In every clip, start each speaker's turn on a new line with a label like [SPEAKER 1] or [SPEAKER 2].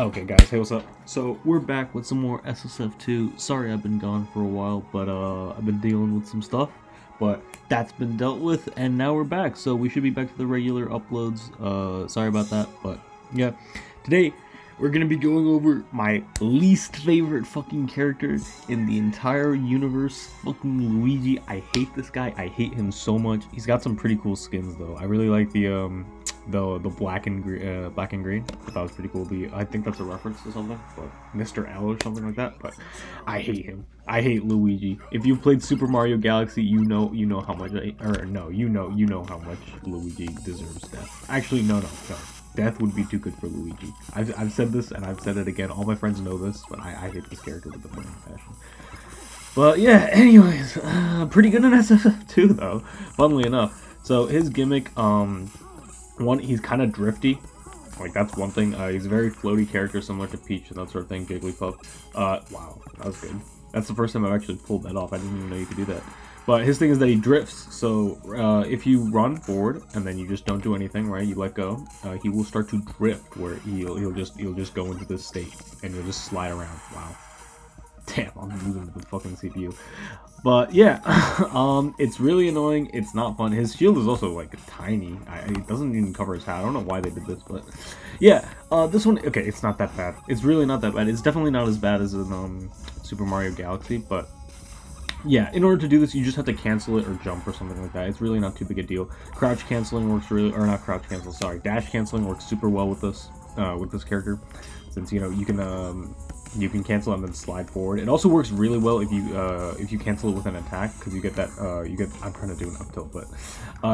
[SPEAKER 1] Okay guys, hey, what's up? So we're back with some more SSF2. Sorry I've been gone for a while, but I've been dealing with some stuff, but that's been dealt with, and now we're back. So we should be back to the regular uploads. Sorry about that, but yeah. Today we're gonna be going over my least favorite fucking character in the entire universe, fucking Luigi. I hate this guy. I hate him so much. He's got some pretty cool skins though. I really like the black and green. I thought it was pretty cool. I think that's a reference to something, but Mr. L or something like that. But I hate him. I hate Luigi. If you've played Super Mario Galaxy, you know how much. You know how much Luigi deserves death. Actually, no. Death would be too good for Luigi. I've said this and I've said it again. All my friends know this, but I hate this character with a burning passion. But yeah, anyways, pretty good in SSF2 though. Funnily enough, so his gimmick, one, he's kind of drifty. Like, that's one thing. He's a very floaty character, similar to Peach and that sort of thing. Jigglypuff. Wow, that was good. That's the first time I've actually pulled that off. I didn't even know you could do that. But his thing is that he drifts. So if you run forward and then you just don't do anything, right? You let go. He will start to drift, where he'll just go into this state and you'll just slide around. Wow. Damn, I'm losing the fucking CPU. But yeah, it's really annoying. It's not fun. His shield is also like tiny. It doesn't even cover his hat. I don't know why they did this, but yeah. This one, okay, it's not that bad. It's really not that bad. It's definitely not as bad as in Super Mario Galaxy, but yeah, in order to do this, you just have to cancel it or jump or something like that. It's really not too big a deal. Crouch canceling works really, or not crouch cancel, sorry. Dash canceling works super well with this character, since you can cancel and then slide forward. It also works really well if you cancel it with an attack, because you get that I'm trying to do an up tilt, but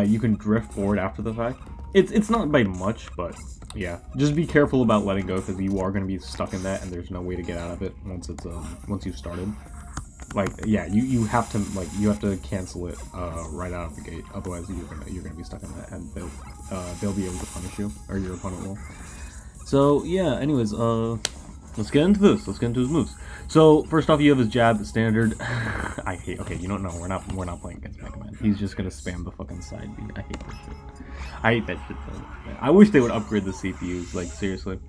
[SPEAKER 1] you can drift forward after the fact. It's not by much, but yeah, just be careful about letting go, because you are going to be stuck in that and there's no way to get out of it once you've started. Like, yeah, you have to cancel it right out of the gate, otherwise you're gonna be stuck in that, and they'll be able to punish you, or your opponent will. So yeah, anyways, let's get into this. Let's get into his moves. So first off, you have his jab, standard. I hate. Okay, you don't know. We're not playing against Mega Man. He's just gonna spam the fucking side B. I hate that shit. I hate that shit though. I wish they would upgrade the CPUs. Like, seriously.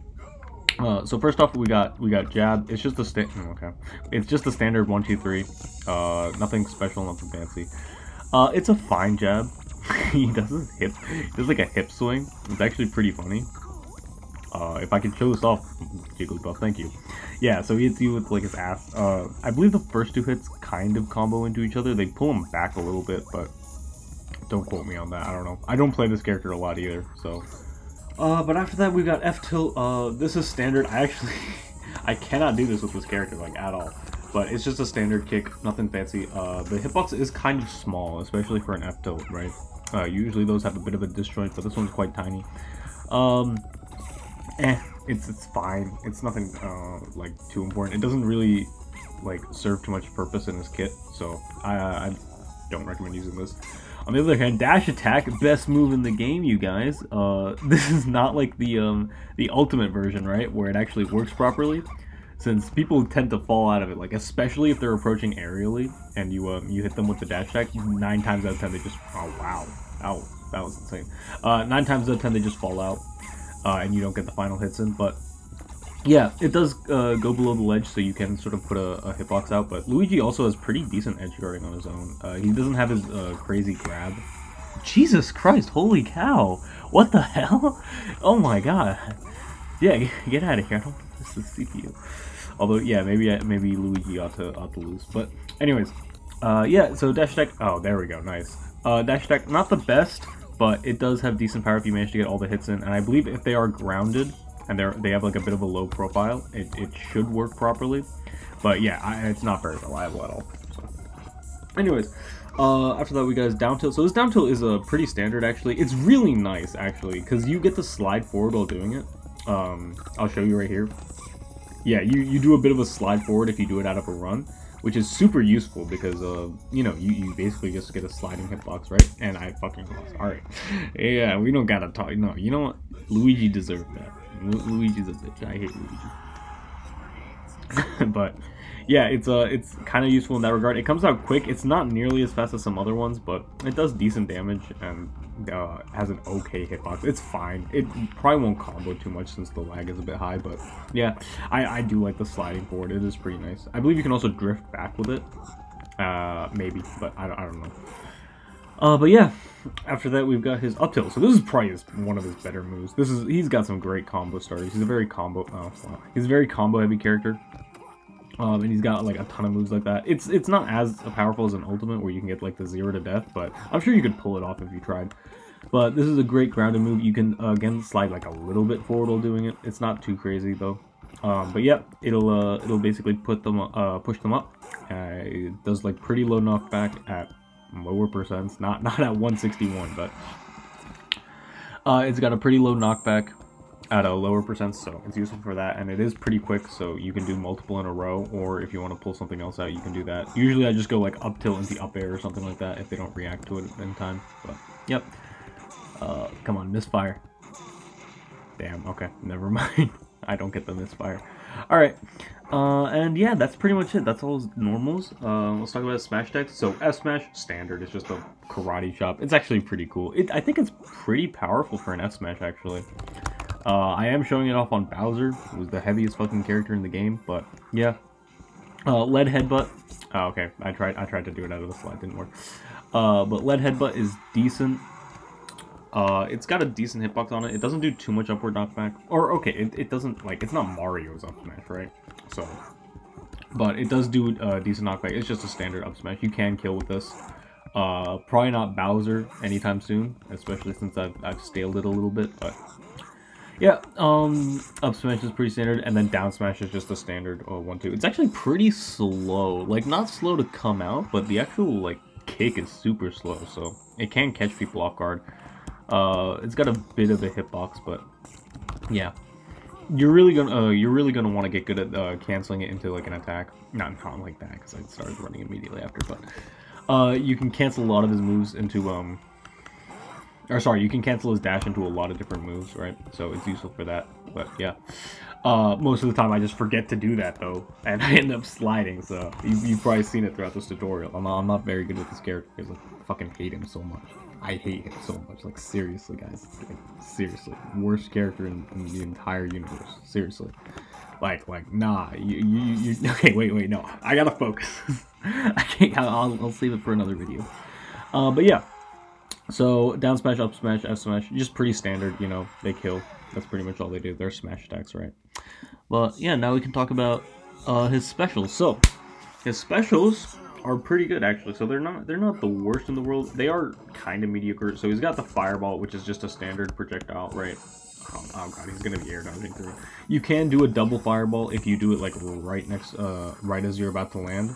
[SPEAKER 1] So first off, we got jab. It's just a It's just a standard 1, 2, 3. Nothing special, nothing fancy. It's a fine jab. He does his hip. He does like a hip swing. It's actually pretty funny. If I can show this off, Jigglypuff, thank you. Yeah, so he hits you with like his ass. I believe the first two hits kind of combo into each other. They pull him back a little bit, but don't quote me on that. I don't know. I don't play this character a lot either, so. But after that, we got F tilt. This is standard. I cannot do this with this character, like, at all. But it's just a standard kick, nothing fancy. The hitbox is kind of small, especially for an F tilt, right? Usually those have a bit of a disjoint, but this one's quite tiny. It's fine. It's nothing, like, too important. It doesn't really, like, serve too much purpose in this kit, so I don't recommend using this. On the other hand, dash attack, best move in the game, you guys. This is not like the ultimate version, right, where it actually works properly, since people tend to fall out of it, like, especially if they're approaching aerially, and you hit them with the dash attack. 9 times out of 10 they just, oh wow, ow, that was insane. 9 times out of 10 they just fall out, and you don't get the final hits in, but yeah, it does go below the ledge, so you can sort of put a hitbox out, but Luigi also has pretty decent edge guarding on his own. He doesn't have his crazy grab. Jesus Christ, holy cow! What the hell? Oh my god. Yeah, get out of here. I don't think this is CPU. Although, yeah, maybe Luigi ought to lose. But anyways, yeah, so dash attack. Oh, there we go, nice. Dash attack, not the best, but it does have decent power if you manage to get all the hits in, and I believe if they are grounded, and they have like a bit of a low profile, it should work properly, but yeah, it's not very reliable at all. So. Anyways, after that we got his down tilt. So this down tilt is pretty standard actually. It's really nice actually, because you get to slide forward while doing it. I'll show you right here. Yeah, you do a bit of a slide forward if you do it out of a run, which is super useful because you basically just get a sliding hitbox, right? And I fucking lost. All right, yeah, we don't gotta talk. No, you know what? Luigi deserved that. Luigi's a bitch. I hate Luigi. But yeah, it's kind of useful in that regard. It comes out quick. It's not nearly as fast as some other ones, but it does decent damage and has an okay hitbox. It's fine. It probably won't combo too much since the lag is a bit high, but yeah, I do like the sliding forward. It is pretty nice. I believe you can also drift back with it. Maybe, but I don't know. But yeah, after that we've got his up tilt. So this is probably one of his better moves. He's got some great combo starters. He's a very combo. Oh, wow. He's a very combo heavy character. And he's got like a ton of moves like that. It's not as powerful as an ultimate where you can get like the 0 to death, but I'm sure you could pull it off if you tried. But this is a great grounded move. You can again slide like a little bit forward while doing it. It's not too crazy though. But yeah, it'll basically push them up. It does like pretty low knockback at lower percents, not at 161, but it's got a pretty low knockback at a lower percent, so it's useful for that, and it is pretty quick, so you can do multiple in a row, or if you want to pull something else out, you can do that. Usually I just go like up tilt into up air or something like that if they don't react to it in time, but yep. Come on, misfire. Damn, okay, never mind. I don't get the misfire. Alright, and yeah, that's pretty much it. That's all his normals. Let's talk about smash decks. So F smash, standard. It's just a karate chop. It's actually pretty cool. I think it's pretty powerful for an F smash, actually. I am showing it off on Bowser, who's the heaviest fucking character in the game, but yeah. Lead headbutt. Oh, okay, I tried to do it out of the slide, didn't work. But lead headbutt is decent. It's got a decent hitbox on it. It doesn't do too much upward knockback. Or, okay, it doesn't, like, it's not Mario's up smash, right? So, but it does do a decent knockback. It's just a standard up smash. You can kill with this. Probably not Bowser anytime soon, especially since I've staled it a little bit, but yeah, up smash is pretty standard, and then down smash is just a standard 1-2. It's actually pretty slow. Like, not slow to come out, but the actual, like, kick is super slow, so it can catch people off guard. It's got a bit of a hitbox, but yeah, you're really gonna want to get good at canceling it into like an attack. Not like that, because I started running immediately after. But you can cancel a lot of his moves into or sorry, you can cancel his dash into a lot of different moves, right? So it's useful for that. But yeah, most of the time I just forget to do that though, and I end up sliding. So you've probably seen it throughout this tutorial. I'm not very good with this character because I fucking hate him so much. I hate him so much. Like, seriously, guys. Like, seriously. Worst character in the entire universe. Seriously. Like, nah. You okay, wait, no. I gotta focus. I can't, I'll save it for another video. But yeah. So, down smash, up smash, F smash. Just pretty standard, you know. They kill. That's pretty much all they do. They're smash attacks, right? But, yeah, now we can talk about his specials. So, his specials are pretty good, actually. So they're not the worst in the world. They are kind of mediocre. So he's got the fireball, which is just a standard projectile, right? Oh god, he's gonna be air dodging through. You can do a double fireball if you do it like right as you're about to land,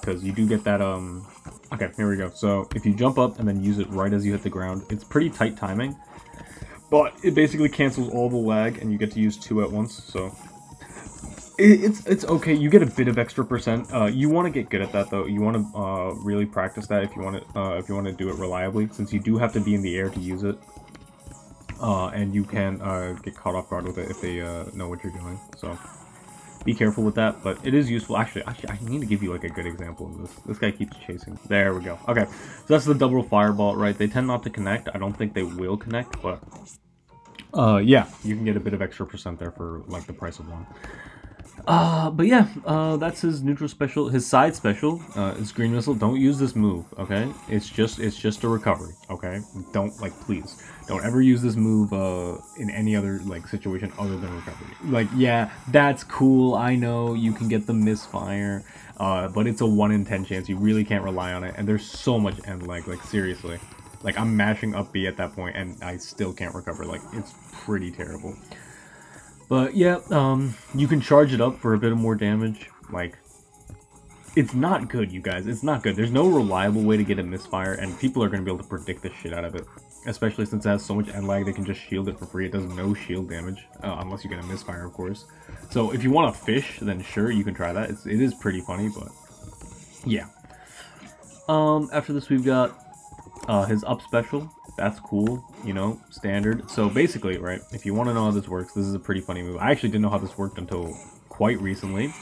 [SPEAKER 1] because you do get that okay, here we go. So if you jump up and then use it right as you hit the ground, it's pretty tight timing, but it basically cancels all the lag and you get to use 2 at once. So it's okay. You get a bit of extra percent. You want to get good at that though. You want to really practice that if you want to do it reliably, since you do have to be in the air to use it. And you can get caught off guard with it if they know what you're doing. So be careful with that. But it is useful. Actually, I need to give you like a good example of this. This guy keeps chasing. There we go. Okay, so that's the double fireball, right? They tend not to connect. I don't think they will connect, but yeah, you can get a bit of extra percent there for like the price of one. But yeah, that's his neutral special. His side special is green missile. Don't use this move, okay? It's just a recovery, okay? Please don't ever use this move in any other like situation other than recovery. Like, yeah, that's cool. I know you can get the misfire, but it's a 1 in 10 chance. You really can't rely on it, and there's so much end lag. Like, seriously, like I'm mashing up B at that point, and I still can't recover. Like, it's pretty terrible. But yeah, you can charge it up for a bit of more damage. Like, it's not good, you guys. It's not good. There's no reliable way to get a misfire, and people are going to be able to predict the shit out of it. Especially since it has so much end lag, they can just shield it for free. It does no shield damage, unless you get a misfire, of course. So if you want to fish, then sure, you can try that. It is pretty funny, but yeah. After this, we've got his up special. That's cool, you know, standard. So basically, right, if you want to know how this works, this is a pretty funny move. I actually didn't know how this worked until quite recently.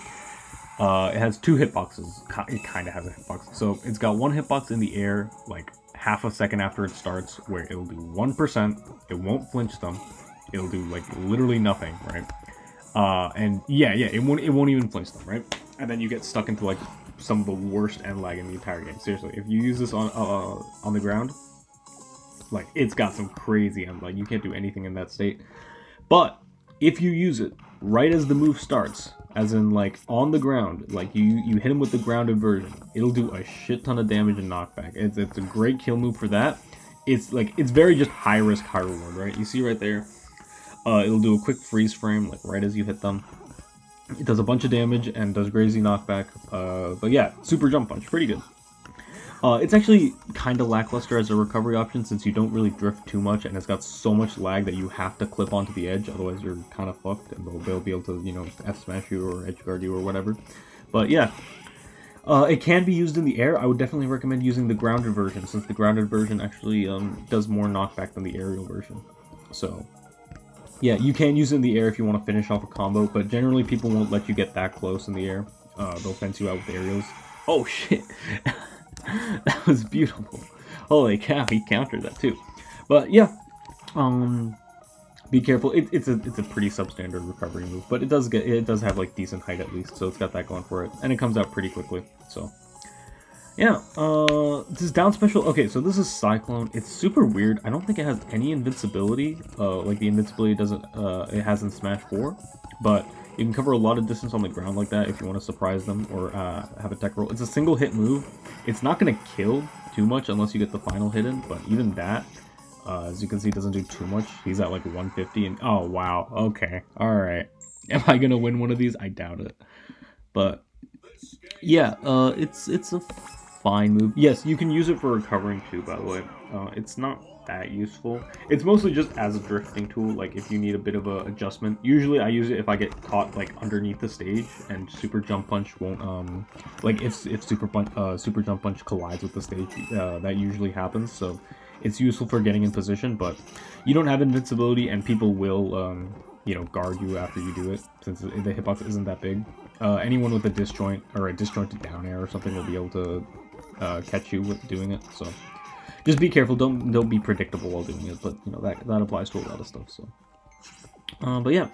[SPEAKER 1] It has two hitboxes. It kind of has a hitbox. So it's got one hitbox in the air, like half a second after it starts, where it'll do 1%. It won't flinch them. It'll do like literally nothing, right? And yeah, it won't even flinch them, right? And then you get stuck into like some of the worst end lag in the entire game. Seriously, if you use this on the ground, like it's got some crazy end lag. You can't do anything in that state. But if you use it right as the move starts, as in like on the ground, like you hit him with the grounded version, it'll do a shit ton of damage and knockback. It's a great kill move for that. It's very just high risk, high reward, right? You see right there, it'll do a quick freeze frame, like right as you hit them. It does a bunch of damage and does crazy knockback. But yeah, super jump punch, pretty good. It's actually kind of lackluster as a recovery option since you don't really drift too much, and it's got so much lag that you have to clip onto the edge, otherwise you're kind of fucked, and they'll be able to, you know, F-smash you or edge guard you or whatever. But yeah, it can be used in the air. I would definitely recommend using the grounded version, since the grounded version actually does more knockback than the aerial version. So yeah, you can use it in the air if you want to finish off a combo, but generally people won't let you get that close in the air. They'll fence you out with aerials. Oh shit! That was beautiful. Holy cow, he countered that too. But yeah, be careful. It's a pretty substandard recovery move, but it does have like decent height at least, so it's got that going for it, and it comes out pretty quickly. So yeah, this is down special. Okay, so this is Cyclone. It's super weird. I don't think it has any invincibility. Like the invincibility it has in Smash 4, but you can cover a lot of distance on the ground like that if you want to surprise them or have a tech roll. It's a single hit move. It's not going to kill too much unless you get the final hit in, but even that, as you can see, doesn't do too much. He's at like 150 and oh wow, okay, alright. Am I going to win one of these? I doubt it. But yeah, it's a fine move. Yes, you can use it for recovering too, by the way. It's not that useful. It's mostly just as a drifting tool, like if you need a bit of a adjustment. Usually I use it if I get caught like underneath the stage and super jump punch won't like if super jump punch collides with the stage, that usually happens. So it's useful for getting in position, but you don't have invincibility and people will you know, guard you after you do it since the hitbox isn't that big. Anyone with a disjoint or a disjointed down air or something will be able to catch you with doing it. So just be careful, don't be predictable while doing it, but you know that applies to a lot of stuff. So, but yeah,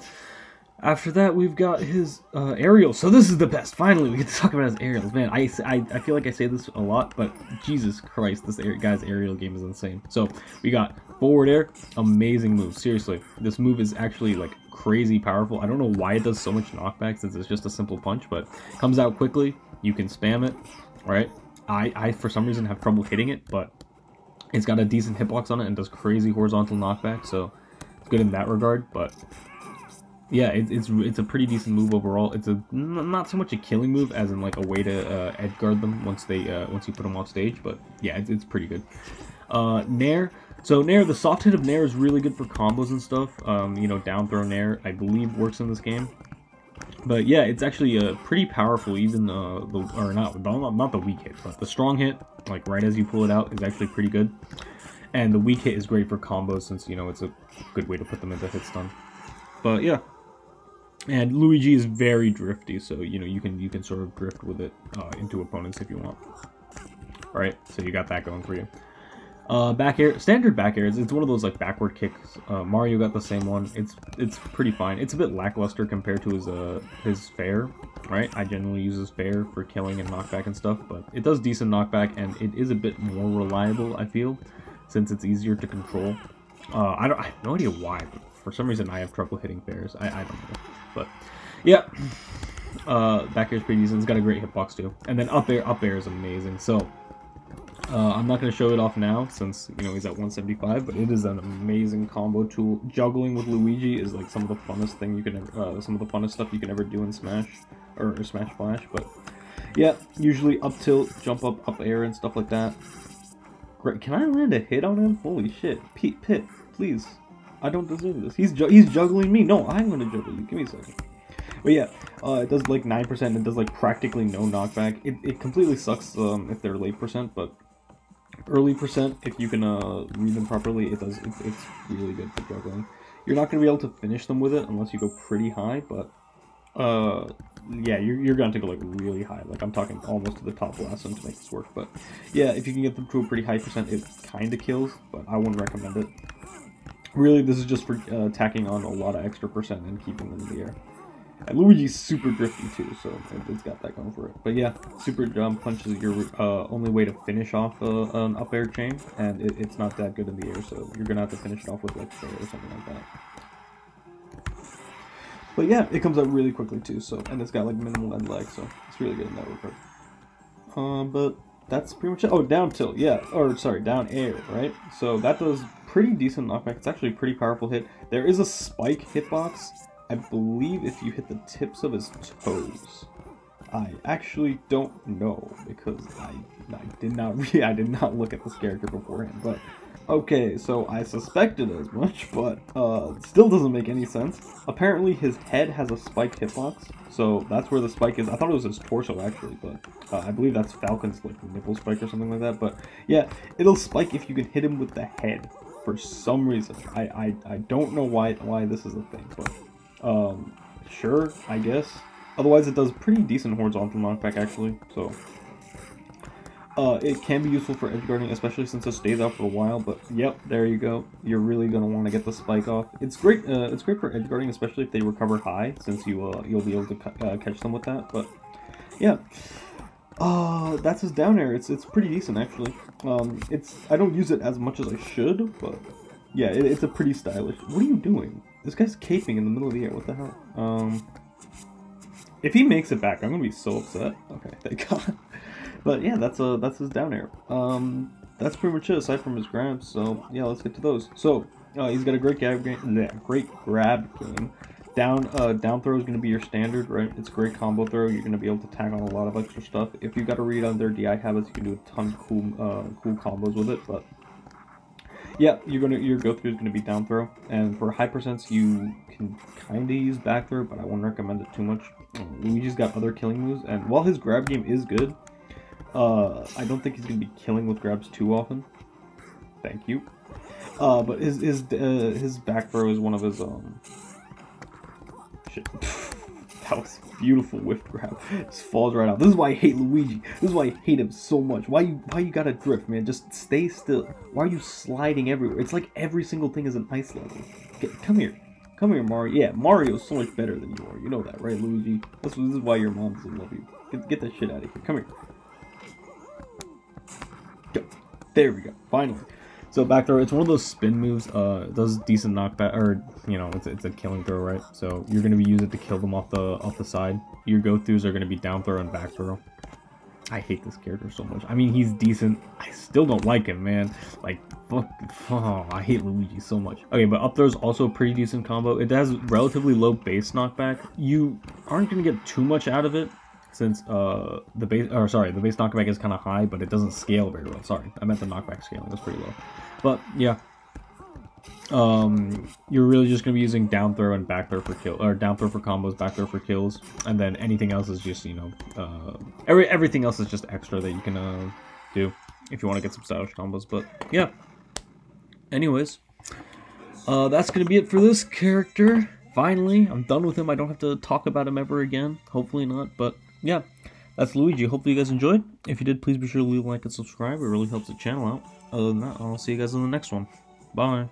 [SPEAKER 1] after that we've got his aerial. So this is the best. Finally, we get to talk about his aerials. Man, I feel like I say this a lot, but Jesus Christ, this guy's aerial game is insane. So we got forward air, amazing move. Seriously, this move is actually like crazy powerful. I don't know why it does so much knockback since it's just a simple punch, but it comes out quickly. You can spam it, right? I for some reason have trouble hitting it, but it's got a decent hitbox on it and does crazy horizontal knockback, so it's good in that regard. But yeah, it's a pretty decent move overall. It's not so much a killing move as in like a way to edge guard them once you put them off stage. But yeah, it's pretty good. Nair. So Nair, the soft hit of Nair is really good for combos and stuff. You know, down throw Nair I believe works in this game. But yeah, it's actually pretty powerful. Even not the weak hit, but the strong hit, like right as you pull it out, is actually pretty good. And the weak hit is great for combos since, you know, it's a good way to put them into hit stun. But yeah, and Luigi is very drifty, so you know you can sort of drift with it into opponents if you want. All right, so you got that going for you. Back air, standard back air. It's one of those like backward kicks. Mario got the same one. It's pretty fine. It's a bit lackluster compared to his fair, right? I generally use his fair for killing and knockback and stuff, but it does decent knockback and it is a bit more reliable, I feel, since it's easier to control. I have no idea why, but for some reason I have trouble hitting fairs. I don't know, but yeah. Back air is pretty decent. It's got a great hitbox too, and then up air is amazing. So. I'm not going to show it off now since, you know, he's at 175, but it is an amazing combo tool. Juggling with Luigi is like some of the funnest thing you can ever, some of the funnest stuff you can ever do in Smash, or Smash Flash. But yeah, usually up tilt, jump up air and stuff like that. Great. Can I land a hit on him? Holy shit. Pit, please. I don't deserve this. He's juggling me. No, I'm going to juggle you. Give me a second. But yeah, it does like 9%. It does like practically no knockback. It completely sucks if they're late percent, but early percent, if you can read them properly, it's really good for juggling. You're not going to be able to finish them with it unless you go pretty high, but yeah, you're gonna have to go like really high. Like I'm talking almost to the top last one to make this work. But yeah, if you can get them to a pretty high percent, it kind of kills. But I wouldn't recommend it. Really, this is just for tacking on a lot of extra percent and keeping them in the air. And Luigi's super drifty too, so it's got that going for it. But yeah, super jump punch is your only way to finish off an up air chain, and it's not that good in the air, so you're gonna have to finish it off with like say or something like that. But yeah, it comes out really quickly too, so and it's got like minimal end lag, so it's really good in that regard. But that's pretty much it. Oh, down tilt, yeah, or sorry, down air, right? So that does pretty decent knockback. It's actually a pretty powerful hit. There is a spike hitbox. I believe if you hit the tips of his toes. I actually don't know because I did not look at this character beforehand. But okay, so I suspected as much, but still doesn't make any sense. Apparently his head has a spike hitbox, so that's where the spike is. I thought it was his torso actually, but I believe that's Falcon's like nipple spike or something like that. But yeah, it'll spike if you can hit him with the head for some reason. I don't know why this is a thing, but. Sure, I guess. Otherwise, it does pretty decent horizontal knockback, actually, so... it can be useful for edge guarding, especially since it stays out for a while, but yep, there you go. You're really gonna want to get the spike off. It's great for edge guarding, especially if they recover high, since you'll be able to catch them with that, but... Yeah. That's his down air. It's pretty decent, actually. I don't use it as much as I should, but... Yeah, it's a pretty stylish... What are you doing? This guy's caping in the middle of the air, what the hell? If he makes it back, I'm gonna be so upset. Okay, thank God. But yeah, that's his down air. That's pretty much it, aside from his grabs, so yeah, let's get to those. So, he's got a great grab game. Down throw is gonna be your standard, right? It's a great combo throw, you're gonna be able to tag on a lot of extra stuff. If you've got to read on their DI habits, you can do a ton of cool combos with it, but yeah, your go-through is gonna be down throw, and for high percents you can kind of use back throw, but I wouldn't recommend it too much. Luigi's got other killing moves, and while his grab game is good, I don't think he's gonna be killing with grabs too often. Thank you. But his back throw is one of his shit. That was a beautiful whiff grab. Just falls right out. This is why I hate Luigi. This is why I hate him so much. Why you gotta drift, man? Just stay still. Why are you sliding everywhere? It's like every single thing is an ice level. Come here. Come here, Mario. Yeah, Mario's so much better than you are. You know that, right, Luigi? This is why your mom doesn't love you. Get that shit out of here. Come here. Go. There we go. Finally. So back throw, it's one of those spin moves. It does decent knockback, or you know, it's a killing throw, right? So you're gonna be using it to kill them off the side. Your go-throughs are gonna be down throw and back throw. I hate this character so much. I mean, he's decent. I still don't like him, man. Like, fuck, oh, I hate Luigi so much. Okay, but up throw's also a pretty decent combo. It has relatively low base knockback. You aren't gonna get too much out of it, since the base knockback is kind of high, but it doesn't scale very well. Sorry, I meant the knockback scaling. That's pretty low. But yeah, you're really just gonna be using down throw and back throw for kill, or down throw for combos, back throw for kills, and then anything else is just, you know, everything else is just extra that you can do if you want to get some stylish combos. But yeah, anyways, that's gonna be it for this character. Finally, I'm done with him. I don't have to talk about him ever again. Hopefully not, but yeah, that's Luigi. Hopefully you guys enjoyed. If you did, please be sure to leave a like and subscribe. It really helps the channel out. Other than that, I'll see you guys in the next one. Bye.